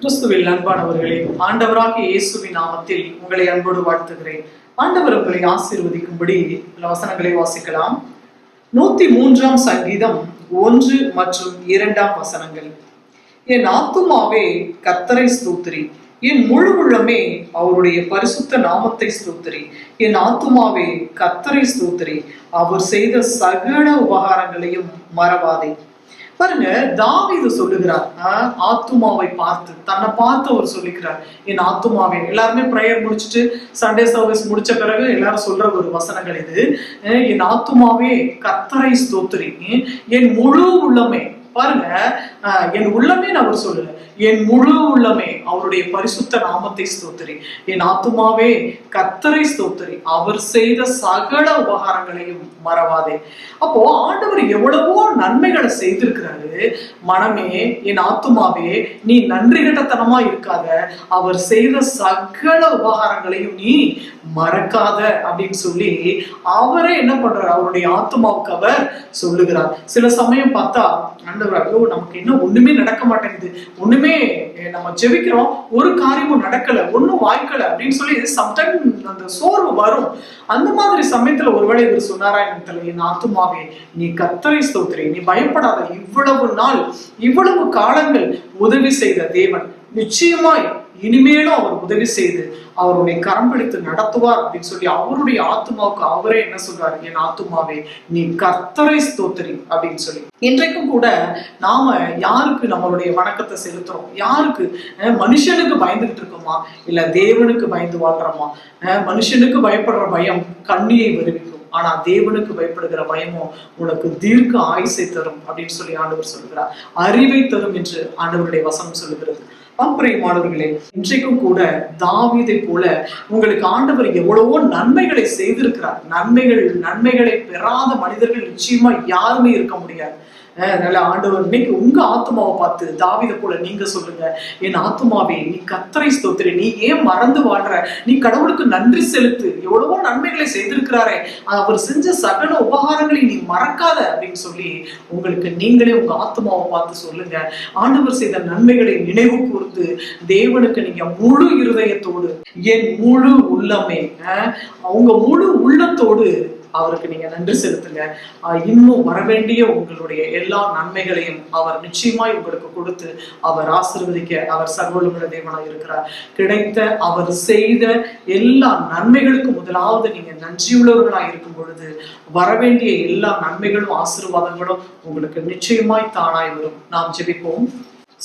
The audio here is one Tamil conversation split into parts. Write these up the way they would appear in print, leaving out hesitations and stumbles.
கிறிஸ்துவில் அன்பானவர்களே, ஆண்டவராகிய இயேசுவின் நாமத்தில் உங்களை அன்போடு வாழ்த்துகிறேன். ஆண்டவர் உங்களை ஆசீர்வதிக்கும்படி வசனங்களை வாசிக்கலாம். 103 சங்கீதம் 1 மற்றும் 2 வசனங்கள். என் ஆத்துமாவே கர்த்தரை ஸ்தோத்திரி, என் முழு உள்ளமே அவருடைய பரிசுத்த நாமத்தை ஸ்தோத்திரி. என் ஆத்துமாவே கர்த்தரை ஸ்தோத்திரி, அவர் செய்த சகல உபகாரங்களையும் மறவாதே. பாருங்க, தாவீது சொல்லுகிறார், ஆத்துமாவை பார்த்து, தன்னை பார்த்து அவர் சொல்லிக்கிறார், என் ஆத்துமாவே. எல்லாருமே பிரேயர் முடிச்சுட்டு சண்டே சர்வீஸ் முடிச்ச பிறகு எல்லாரும் சொல்ற ஒரு வசனங்கள் இது. என் ஆத்துமாவே கர்த்தரை ஸ்தோத்திரி, என் முழு உள்ளமே. பாருங்க, என் உள்ளமே அவர் சொல்லல, என் முழு உள்ளமே அவருடைய பரிசுத்த நாமத்தை ஸ்தோத்திரி. என் ஆத்துமாவே கர்த்தரை ஸ்தோத்திரி, அவர் செய்த சகல உபகாரங்களையும் மறவாதே. அப்போ ஆண்டவர் எவ்வளவோ நன்மைகளை செய்திருக்கிறாரு. மனமே, என் ஆத்துமாவே, நீ நன்றி கட்டத்தனமா இருக்காத, அவர் செய்த சகல உபகாரங்களையும் நீ மறக்காத அப்படின்னு சொல்லி அவரே என்ன பண்றாரு, அவருடைய ஆத்துமாவுக்கு அவர் சொல்லுகிறார். சில சமயம் பார்த்தா ஆண்டவர், ஐயோ நமக்கு என்ன ஒண்ணுமே நடக்க மாட்டேங்குது, ஒண்ணுமே நம்ம ஜெபிக்கிறோம், ஒரு காரியமும் நடக்கல, ஒன்னும் வாய்க்கல அப்படின்னு சொல்லி சம்டைம் அந்த சோர்வு வரும். அந்த மாதிரி சமயத்துல ஒருவேளை இவர் சொன்னாரா எனக்கு தெரியல, என் ஆத்துமாவே நீ கர்த்தரை ஸ்தோத்திரி, நீ பயப்படாத, இவ்வளவு நாள் இவ்வளவு காலங்கள் உதவி செய்த தேவன் நிச்சயமாய் இனிமேலும் அவர் உதவி செய்து அவருடைய கரம் பிடித்து நடத்துவார் அப்படின்னு சொல்லி அவருடைய ஆத்துமாவுக்கு அவரே என்ன சொல்றாரு, என் ஆத்துமாவே நீ கர்த்தரை ஸ்தோத்திரி அப்படின்னு சொல்லி. இன்றைக்கும் கூட நாம யாருக்கு நம்மளுடைய வணக்கத்தை செலுத்துறோம்? யாருக்கு? மனுஷனுக்கு பயந்துகிட்டு இருக்கோமா, இல்ல தேவனுக்கு பயந்து வாழ்றோமா? மனுஷனுக்கு பயப்படுற பயம் கண்ணியை வருவிக்கும், ஆனா தேவனுக்கு பயப்படுகிற பயமோ உனக்கு தீர்க்க ஆயுசை தரும் அப்படின்னு சொல்லி ஆண்டவர் சொல்லுகிறார். அறிவை தரும் என்று ஆண்டவருடைய வசனம் சொல்லுகிறது. மாணவர்களே, இன்றைக்கும் கூட தாவீதை போல உங்களுக்கு ஆண்டவர் எவ்வளவோ நன்மைகளை செய்திருக்கிறார். நன்மைகளை பெறாத மனிதர்கள் நிச்சயமா யாருமே இருக்க முடியாது. அதனால ஆண்டவர் இன்னைக்கு உங்க ஆத்மாவை பார்த்து தாவீதை போல நீங்க சொல்லுங்க, என் ஆத்மாவே நீ கர்த்தரை ஸ்தோத்திரி, நீ ஏன் மறந்து வாழ்ற, நீ கடவுளுக்கு நன்றி செலுத்து, எவ்வளவோ நன்மைகளை செய்திருக்கிறாரே, அவர் செஞ்ச சகல உபகாரங்களை நீ மறக்காத அப்படின்னு சொல்லி உங்களுக்கு நீங்களே உங்க ஆத்மாவை பார்த்து சொல்லுங்க. ஆண்டவர் செய்த நன்மைகளை நினைவு கூர்ந்து தேவனுக்கு நீங்க முழு இருதயத்தோடு, என் முழு உள்ளமே, அவங்க முழு உள்ளத்தோடு அவருக்கு நீங்க நன்றி செலுத்துங்க. இன்னும் வரவேண்டிய உங்களுடைய எல்லா நன்மைகளையும் அவர் நிச்சயமாய் உங்களுக்கு கொடுத்து அவர் ஆசீர்வதிக்க அவர் சர்வவல்லமையுள்ள தேவனாய் இருக்கிறார். கிடைத்த அவர் செய்த எல்லா நன்மைகளுக்கு முதலாவது நீங்க நன்றியுள்ளவர்களாய் இருக்கும் பொழுது வரவேண்டிய எல்லா நன்மைகளும் ஆசீர்வாதங்களும் உங்களுக்கு நிச்சயமாய் தானாய் வரும். நாம் ஜெபிப்போம்.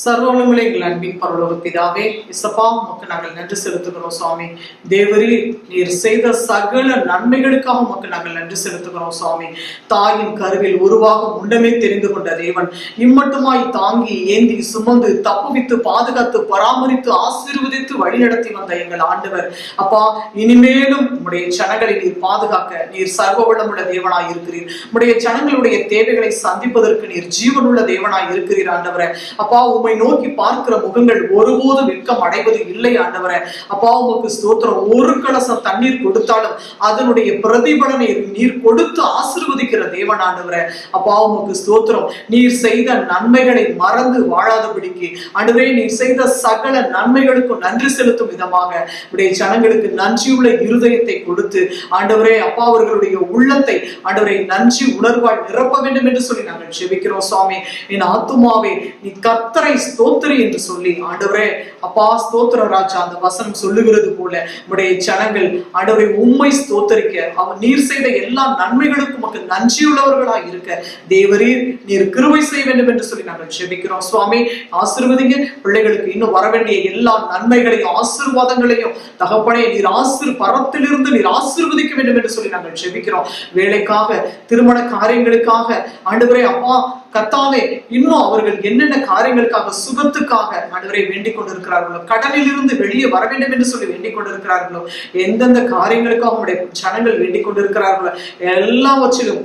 சர்வவல்லமையுள்ள எங்கள் அன்பின் பரலோக பிதாவே, இசப்பா உமக்கு நாங்கள் நன்றி செலுத்துகிறோம் சுவாமி. தேவரே, நீர் செய்த சகல நன்மைகளுக்காக உமக்கு நாங்கள் நன்றி செலுத்துகிறோம் சுவாமி. தாயின் கருவில் உருவாக முன்னமே தெரிந்து கொண்ட தேவன், இம்மட்டுமாய் தாங்கி ஏந்தி சுமந்து தப்புவித்து பாதுகாத்து பராமரித்து ஆசீர்வதித்து வழிநடத்தி வந்த எங்கள் ஆண்டவர், அப்பா இனிமேலும் உம்முடைய ஜனங்களை நீர் பாதுகாக்க நீர் சர்வவல்லமையுள்ள தேவனாய் இருக்கிறீர். உம்முடைய ஜனங்களுடைய தேவைகளை சந்திப்பதற்கு நீர் ஜீவனுள்ள தேவனாய் இருக்கிறீர் ஆண்டவரே. அப்பா உம்மை நோக்கி பார்க்கிற முகங்கள் ஒருபோதும் வெட்கம் அடைவது இல்லை ஆண்டவரே. அப்பா உமக்கு ஸ்தோத்திரம். ஒரு கலசம் தண்ணீர் கொடுத்தாலும் அதனுடைய பிரதிபலனை நீர் கொடுத்து ஆசீர்வதிக்கிற தேவன் ஆண்டவரே. அப்பா உமக்கு ஸ்தோத்திரம். நீர் செய்த நன்மைகளை மறந்து வாழாதபடிக்கு ஆண்டவரே, நீர் செய்த சகல நன்மைகளுக்கும் நன்றி செலுத்தும் விதமாக உடைய ஜனங்களுக்கு நன்றியுள்ள இருதயத்தை கொடுத்து ஆண்டவரே, அப்பா அவர்களுடைய உள்ளத்தை ஆண்டவரை நன்றி உணர்வாய் நிரப்ப வேண்டும் என்று சொல்லி நாங்கள் ஜெபிக்கிறோம் சுவாமி. என் ஆத்துமாவே நீ கர்த்தரை ஸ்தோத்திரி என்று சொல்லி ஆண்டவரே, அப்பா ஸ்தோத்திர ராஜா, அந்த வசனம் சொல்லுகிறது போல உடைய ஜனங்கள் ஆண்டவரை உம்மை ஸ்தோத்தரிக்க அவர் நீர் செய்த எல்லா நன்மைகளுக்கும் உமக்கு நன்றியுள்ளவர்களாய் இருக்க தேவரீர் நீர் கிருபை செய்ய வேண்டும் என்று சொல்லி நாங்கள் ஜெபிக்கிறோம் சுவாமி. ஆசீர்வதிங்க பிள்ளைகளுக்கு இன்னும் வரவேண்டிய எல்லா நன்மைகளையும் ஆசீர்வாதங்களையும் தகப்பனே நீர் பரத்திலிருந்து நீர் ஆசீர்வதிக்க வேண்டும் என்று சொல்லி நாங்கள் ஜெபிக்கிறோம். வேலைக்காக, திருமண காரியங்களுக்காக ஆண்டவரே, அப்பா கர்த்தாவே, இன்னும் அவர்கள் என்னென்ன காரியங்களுக்காக, சுகத்துக்காக ஆண்டவரை வேண்டிக் கொண்டிருக்கிறார்களோ, கடனில் இருந்து வெளியே வர வேண்டும் என்று சொல்லி வேண்டிக் கொண்டிருக்கிறார்களோ, எந்தெந்த காரியங்களுக்காக உங்களுடைய ஜனங்கள் வேண்டிக் கொண்டிருக்கிறார்களோ எல்லாவற்றிலும்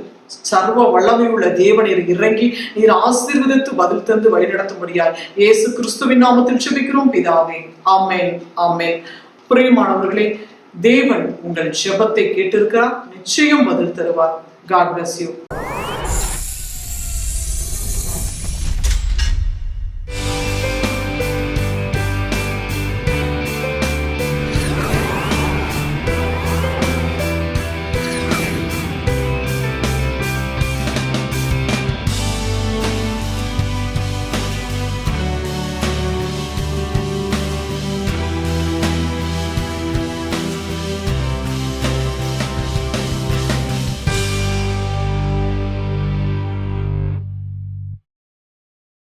சர்வ வல்லமை உள்ள தேவனீர் இறங்கி நீர் ஆசீர்வதித்து பதில் தந்து வழிநடத்தும்படியாய் இயேசு கிறிஸ்துவின் நாமத்தில் ஜெபிக்கிறோம் பிதாவே. ஆமென், ஆமென். பிரியமானவர்களே, தேவன் உங்கள் ஜெபத்தை கேட்டிருக்கிறார், நிச்சயம் பதில் தருவார். God bless you.